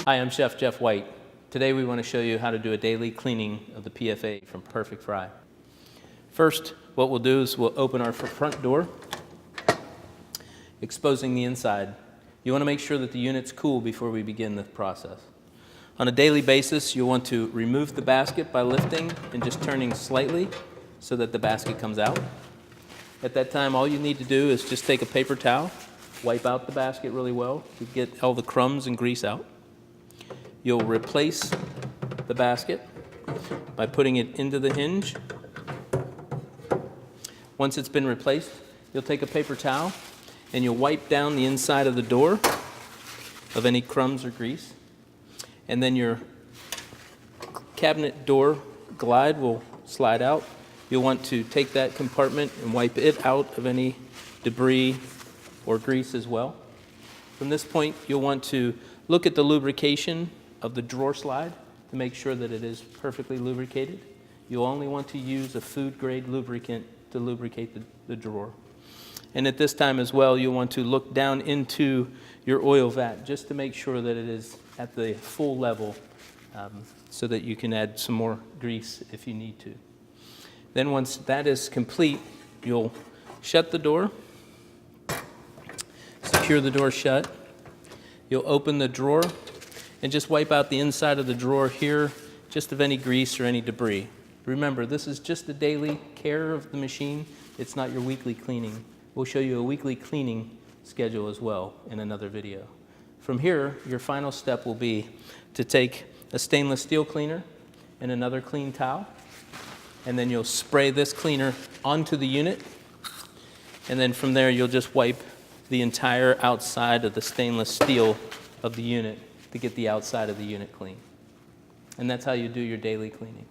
Hi, I'm Chef Jeff White. Today we want to show you how to do a daily cleaning of the PFA from Perfect Fry. First, what we'll do is we'll open our front door, exposing the inside. You want to make sure that the unit's cool before we begin the process. On a daily basis, you'll want to remove the basket by lifting and just turning slightly so that the basket comes out. At that time, all you need to do is just take a paper towel, wipe out the basket really well to get all the crumbs and grease out. You'll replace the basket by putting it into the hinge. Once it's been replaced, you'll take a paper towel and you'll wipe down the inside of the door of any crumbs or grease. And then your cabinet door glide will slide out. You'll want to take that compartment and wipe it out of any debris or grease as well. From this point, you'll want to look at the lubrication of the drawer slide to make sure that it is perfectly lubricated. You'll only want to use a food-grade lubricant to lubricate the drawer. And at this time as well, you'll want to look down into your oil vat just to make sure that it is at the full level so that you can add some more grease if you need to. Then once that is complete, you'll shut the door, secure the door shut. You'll open the drawer and just wipe out the inside of the drawer here, just of any grease or any debris. Remember, this is just the daily care of the machine. It's not your weekly cleaning. We'll show you a weekly cleaning schedule as well in another video. From here, your final step will be to take a stainless steel cleaner and another clean towel, and then you'll spray this cleaner onto the unit, and then from there you'll just wipe the entire outside of the stainless steel of the unit to get the outside of the unit clean. And that's how you do your daily cleaning.